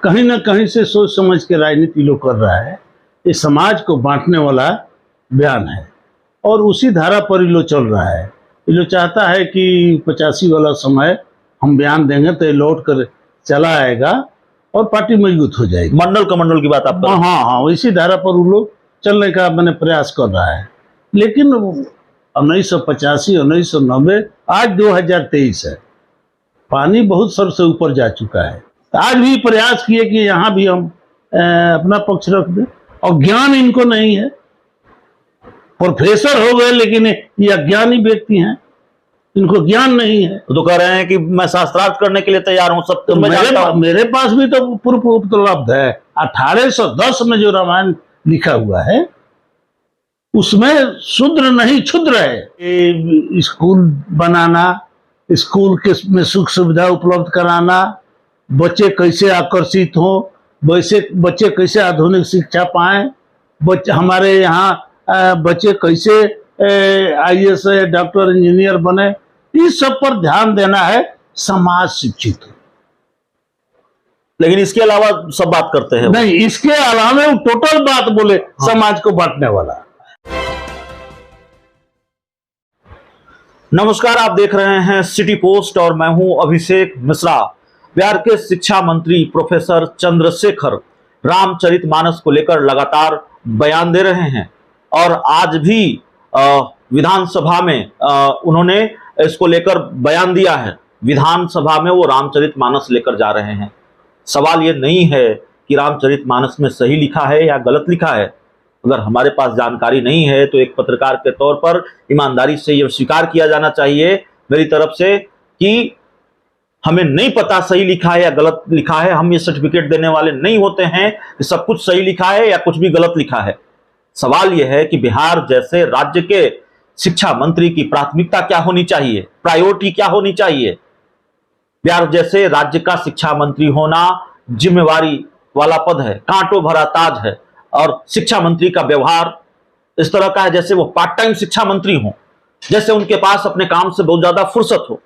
कहीं ना कहीं से सोच समझ के राजनीति लोग कर रहा है। ये समाज को बांटने वाला बयान है और उसी धारा पर ये लोग चल रहा है। ये लोग चाहता है कि 85 वाला समय हम बयान देंगे तो ये लौट कर चला आएगा और पार्टी मजबूत हो जाएगी। मंडल कमंडल की बात आप कर रहे हैं। हाँ, इसी धारा पर वो लोग चलने का मैंने प्रयास कर रहा है। लेकिन 1985, 1990, आज 2023 है, पानी बहुत सर से ऊपर जा चुका है। आज भी प्रयास किए कि यहाँ भी हम अपना पक्ष रख दें, और ज्ञान इनको नहीं है। प्रोफेसर हो गए लेकिन ये अज्ञानी व्यक्ति हैं, इनको ज्ञान नहीं है। तो कह रहे हैं कि मैं शास्त्रार्थ करने के लिए तैयार हूं, सब तो मेरे पास भी तो पूर्व उपलब्ध है। 1810 में जो रामायण लिखा हुआ है उसमें शूद्र नहीं क्षुद्र है। स्कूल बनाना, स्कूल के में सुख सुविधा उपलब्ध कराना, बच्चे कैसे आकर्षित हो, वैसे बच्चे कैसे आधुनिक शिक्षा पाएं, बच्चे हमारे यहाँ बच्चे कैसे IAS डॉक्टर इंजीनियर बने, इस सब पर ध्यान देना है। समाज शिक्षित हो। लेकिन इसके अलावा सब बात करते हैं नहीं, इसके अलावा वो टोटल बात बोले। हाँ। समाज को बांटने वाला। नमस्कार, आप देख रहे हैं सिटी पोस्ट और मैं हूं अभिषेक मिश्रा। बिहार के शिक्षा मंत्री प्रोफेसर चंद्रशेखर रामचरितमानस को लेकर लगातार बयान दे रहे हैं और आज भी विधानसभा में उन्होंने इसको लेकर बयान दिया है। विधानसभा में वो रामचरितमानस लेकर जा रहे हैं। सवाल ये नहीं है कि रामचरितमानस में सही लिखा है या गलत लिखा है। अगर हमारे पास जानकारी नहीं है तो एक पत्रकार के तौर पर ईमानदारी से यह स्वीकार किया जाना चाहिए मेरी तरफ से कि हमें नहीं पता सही लिखा है या गलत लिखा है। हम ये सर्टिफिकेट देने वाले नहीं होते हैं कि सब कुछ सही लिखा है या कुछ भी गलत लिखा है। सवाल यह है कि बिहार जैसे राज्य के शिक्षा मंत्री की प्राथमिकता क्या होनी चाहिए, प्रायोरिटी क्या होनी चाहिए। बिहार जैसे राज्य का शिक्षा मंत्री होना जिम्मेवारी वाला पद है, कांटों भरा ताज है, और शिक्षा मंत्री का व्यवहार इस तरह का है जैसे वो पार्ट टाइम शिक्षा मंत्री हो, जैसे उनके पास अपने काम से बहुत ज्यादा फुर्सत हो।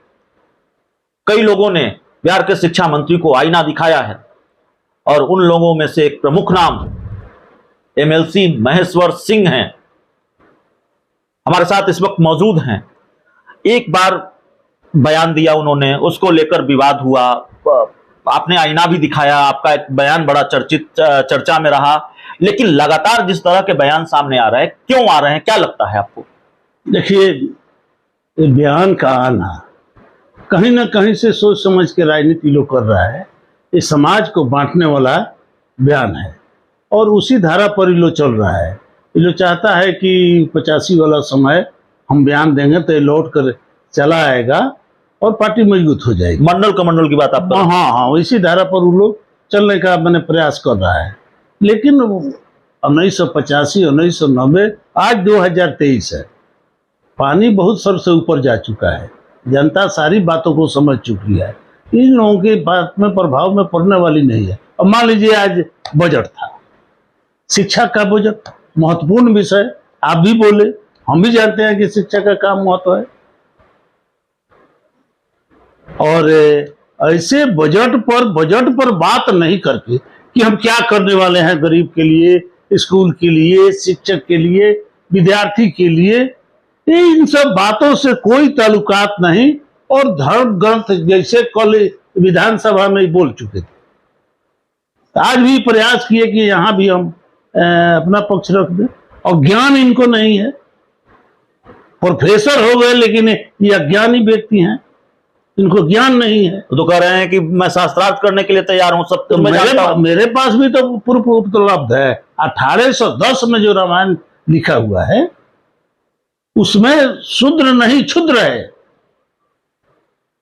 कई लोगों ने बिहार के शिक्षा मंत्री को आईना दिखाया है और उन लोगों में से एक प्रमुख नाम MLC महेश्वर सिंह हैं, हमारे साथ इस वक्त मौजूद हैं। एक बार बयान दिया उन्होंने, उसको लेकर विवाद हुआ, आपने आईना भी दिखाया, आपका एक बयान बड़ा चर्चा में रहा। लेकिन लगातार जिस तरह के बयान सामने आ रहे हैं, क्यों आ रहे हैं, क्या लगता है आपको? देखिए, बयान का आना कहीं ना कहीं से सोच समझ के राजनीति लोग कर रहा है। ये समाज को बांटने वाला बयान है और उसी धारा पर ये लोग चल रहा है। ये लोग चाहता है कि 85 वाला समय हम बयान देंगे तो ये लौट कर चला आएगा और पार्टी मजबूत हो जाएगी। मंडल कमंडल की बात आप कर रहे हैं। हाँ, इसी धारा पर वो लोग चलने का मैंने प्रयास कर रहा है। लेकिन 1985, 1990, आज 2023 है, पानी बहुत सर से ऊपर जा चुका है। जनता सारी बातों को समझ चुकी है। इन लोगों की बात में प्रभाव में पड़ने वाली नहीं है। अब मान लीजिए आज बजट था, शिक्षा का बजट, महत्वपूर्ण विषय, आप भी बोले, हम भी जानते हैं कि शिक्षा का काम महत्व है। और ऐसे बजट पर बात नहीं करके कि हम क्या करने वाले हैं गरीब के लिए, स्कूल के लिए, शिक्षक के लिए, विद्यार्थी के लिए, इन सब बातों से कोई ताल्लुकात नहीं। और धर्म ग्रंथ जैसे कल विधानसभा में बोल चुके थे, आज भी प्रयास किए कि यहाँ भी हम अपना पक्ष रख दें, और ज्ञान इनको नहीं है। प्रोफेसर हो गए लेकिन ये अज्ञानी व्यक्ति हैं, इनको ज्ञान नहीं है। तो कह रहे हैं कि मैं शास्त्रार्थ करने के लिए तैयार हूं, सब मेरे पास भी तो पूर्व उपलब्ध है। 1810 में जो रामायण लिखा हुआ है उसमें शूद्र नहीं क्षुद्र है।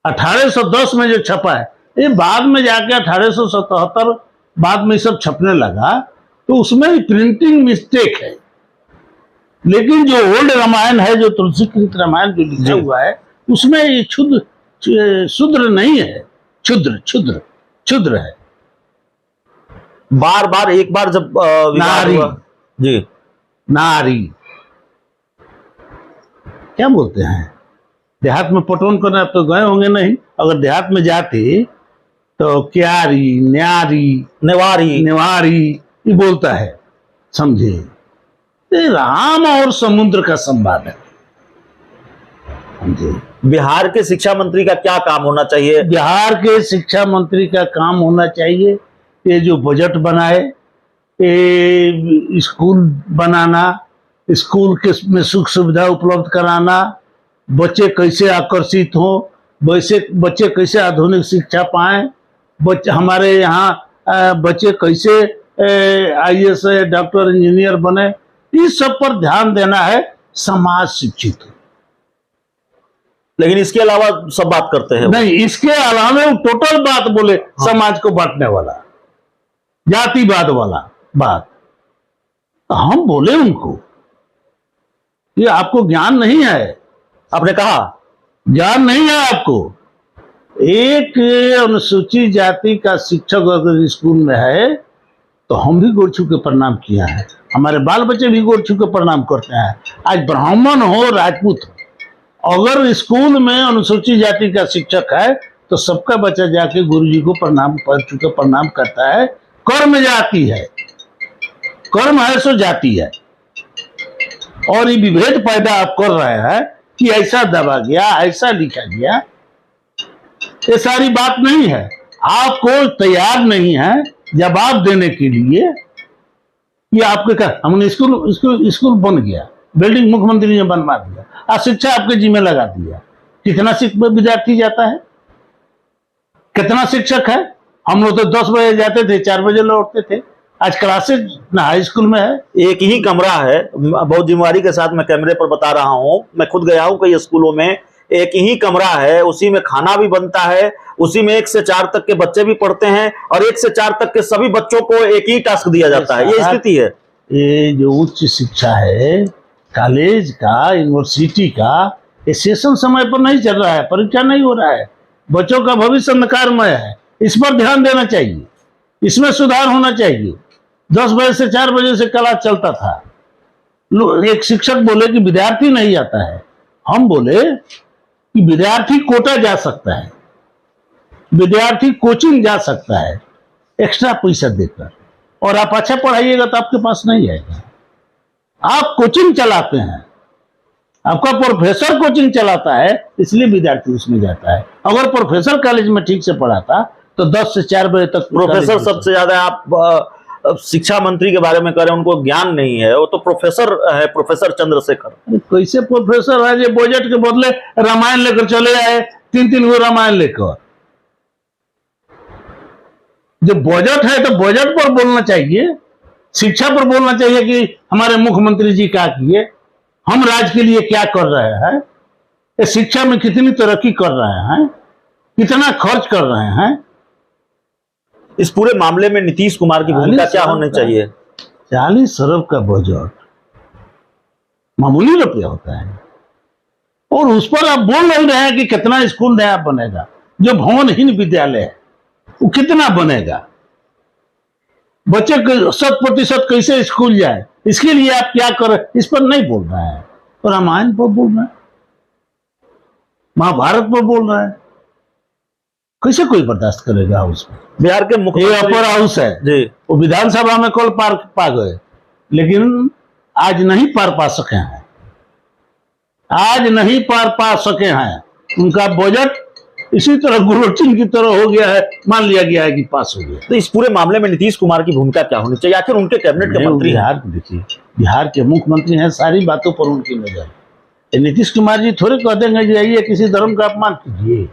1810 में जो छपा है, ये बाद में जाके 1877 बाद में सब छपने लगा, तो उसमें प्रिंटिंग मिस्टेक है। लेकिन जो ओल्ड रामायण है, जो तुलसीकृत रामायण जो लिखा हुआ है, उसमें ये शूद्र नहीं है, क्षुद्र है। बार बार एक बार जब नारी जी, नारी क्या बोलते हैं, देहात में पटवन करना, आप तो गए होंगे नहीं। अगर देहात में जाते तो क्यारी, न्यारी, नेवारी, नेवारी ये बोलता है, समझे। ये राम और समुद्र का संवाद है, समझे। बिहार के शिक्षा मंत्री का क्या काम होना चाहिए? बिहार के शिक्षा मंत्री का काम होना चाहिए ये जो बजट बनाए, ये स्कूल बनाना, स्कूल के में सुख सुविधा उपलब्ध कराना, बच्चे कैसे आकर्षित हों, वैसे बच्चे कैसे आधुनिक शिक्षा पाएं, बच्चे हमारे यहाँ बच्चे कैसे IAS डॉक्टर इंजीनियर बने, इस सब पर ध्यान देना है, समाज शिक्षित हो। लेकिन इसके अलावा सब बात करते हैं। नहीं, इसके अलावा वो टोटल बात बोले, समाज को बांटने वाला, जातिवाद वाला बात। तो हम बोले उनको ये आपको ज्ञान नहीं है, आपने कहा ज्ञान नहीं है आपको। एक अनुसूचित जाति का शिक्षक अगर स्कूल में है तो हम भी गोड़ छू के प्रणाम किया है, हमारे बाल बच्चे भी गोड़ छू के प्रणाम करते हैं। आज ब्राह्मण हो, राजपूत हो, अगर स्कूल में अनुसूचित जाति का शिक्षक है तो सबका बच्चा जाके गुरुजी को प्रणाम कर चुके प्रणाम करता है। कर्म जाति है, कर्म है सो जाति है। और ये विभेद पैदा आप कर रहे हैं कि ऐसा दबा गया, ऐसा लिखा गया, ये सारी बात नहीं है। आपको तैयार नहीं है जवाब देने के लिए। ये आपके क्या, हमने स्कूल बन गया, बिल्डिंग मुख्यमंत्री ने बनवा दिया, और शिक्षा आपके जिम्मे लगा दिया। कितना विद्यार्थी जाता है, कितना शिक्षक है? हम लोग तो 10 बजे जाते थे, 4 बजे लौटते थे। आज क्लासेज ना हाई स्कूल में है, एक ही कमरा है। बहुत जिम्मेवारी के साथ मैं कैमरे पर बता रहा हूं, मैं खुद गया हूं कई स्कूलों में, एक ही कमरा है, उसी में खाना भी बनता है, उसी में 1 से 4 तक के बच्चे भी पढ़ते हैं, और 1 से 4 तक के सभी बच्चों को एक ही टास्क दिया जाता है। ये स्थिति है। ये जो उच्च शिक्षा है, कॉलेज का, यूनिवर्सिटी का, ये सेशन समय पर नहीं चल रहा है, परीक्षा नहीं हो रहा है, बच्चों का भविष्य अंधकारमय है। इस पर ध्यान देना चाहिए, इसमें सुधार होना चाहिए। 10 बजे से 4 बजे से क्लास चलता था। एक शिक्षक बोले कि विद्यार्थी नहीं आता है, हम बोले कि विद्यार्थी कोटा जा सकता है, विद्यार्थी कोचिंग जा सकता है एक्स्ट्रा पैसा देकर, और आप अच्छा पढ़ाइएगा तो आपके पास नहीं आएगा। आप कोचिंग चलाते हैं, आपका प्रोफेसर कोचिंग चलाता है, इसलिए विद्यार्थी उसमें जाता है। अगर प्रोफेसर कॉलेज में ठीक से पढ़ाता तो 10 से 4 बजे तक प्रोफेसर सबसे ज्यादा आप शिक्षा मंत्री के बारे में कह रहे हैं, उनको ज्ञान नहीं है, वो तो प्रोफेसर है, प्रोफेसर चंद्रशेखर। कैसे प्रोफेसर है जो बजट के बदले रामायण लेकर चले आए, 3-3 गो रामायण लेकर। जो बजट है तो बजट पर बोलना चाहिए, शिक्षा पर बोलना चाहिए कि हमारे मुख्यमंत्री जी क्या किए, हम राज्य के लिए क्या कर रहे हैं, शिक्षा में कितनी तरक्की कर रहे हैं, कितना खर्च कर रहे हैं। इस पूरे मामले में नीतीश कुमार की भूमिका क्या होनी चाहिए? 40 अरब का बजट मामूली रुपया होता है, और उस पर आप बोल नहीं रहे हैं कि कितना स्कूल नया बनेगा। जो भवनहीन विद्यालय है वो कितना बनेगा, बच्चे 100% कैसे स्कूल जाए, इसके लिए आप क्या करें, इस पर नहीं बोल रहे हैं। और रामायण पर बोल रहे हैं, महाभारत पर बोल रहे हैं, कैसे कोई बर्दाश्त करेगा उसमें। बिहार के मुख्यमंत्री अपर हाउस है जी, वो विधानसभा में कल पार पा गए, लेकिन आज नहीं पार पा सके हैं, आज नहीं पार पा सके हैं। उनका बजट इसी तरह गुरुचिन की तरह हो गया है, मान लिया गया है कि पास हो गया। तो इस पूरे मामले में नीतीश कुमार की भूमिका क्या होनी चाहिए? आखिर उनके कैबिनेट के मंत्री हैं। देखिए, बिहार के मुख्यमंत्री हैं, सारी बातों पर उनकी नजर। नीतीश कुमार जी थोड़े कह देंगे कि आइए किसी धर्म का अपमान कीजिए।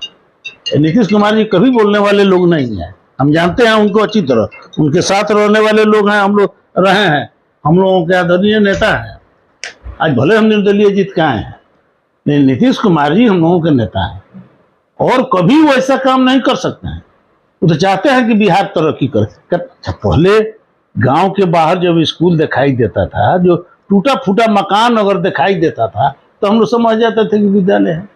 नीतीश कुमार जी कभी बोलने वाले लोग नहीं है, हम जानते हैं उनको अच्छी तरह, उनके साथ रहने वाले लोग हैं, हम लोग रहे हैं, हम लोगों के आदरणीय नेता हैं। आज भले हम निर्दलीय जीत के आए हैं, लेकिन नीतीश कुमार जी हम लोगों के नेता हैं, और कभी वो ऐसा काम नहीं कर सकते हैं। वो तो चाहते हैं कि बिहार तरक्की करे। पहले गांव के बाहर जब स्कूल दिखाई देता था, जो टूटा फूटा मकान अगर दिखाई देता था तो हम लोग समझ जाते थे कि विद्यालय है।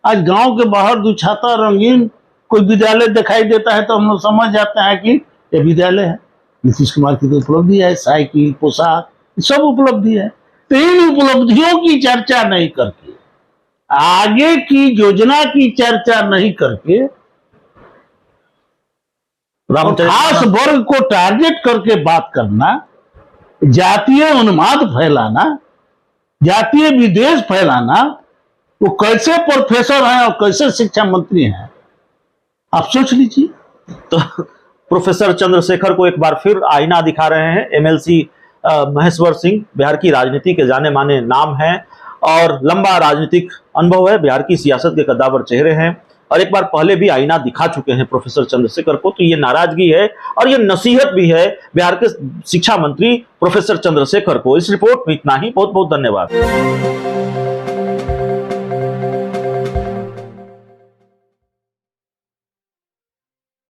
आज गांव के बाहर दुछाता रंगीन कोई विद्यालय दिखाई देता है तो हम लोग समझ जाते हैं कि ये विद्यालय है। नीतीश कुमार की तो उपलब्धि है, साइकिल, पोशाक, सब उपलब्धि है। तो इन उपलब्धियों की चर्चा नहीं करके, आगे की योजना की चर्चा नहीं करके रामचरित खास वर्ग को टारगेट करके बात करना, जातीय उन्माद फैलाना, जातीय विद्वेष फैलाना, वो कैसे प्रोफेसर हैं और कैसे शिक्षा मंत्री हैं, आप सोच लीजिए। तो प्रोफेसर चंद्रशेखर को एक बार फिर आईना दिखा रहे हैं एमएलसी महेश्वर सिंह। बिहार की राजनीति के जाने माने नाम हैं और लंबा राजनीतिक अनुभव है, बिहार की सियासत के कद्दावर चेहरे हैं और एक बार पहले भी आईना दिखा चुके हैं प्रोफेसर चंद्रशेखर को। तो ये नाराजगी है और ये नसीहत भी है बिहार के शिक्षा मंत्री प्रोफेसर चंद्रशेखर को। इस रिपोर्ट में इतना ही। बहुत बहुत धन्यवाद।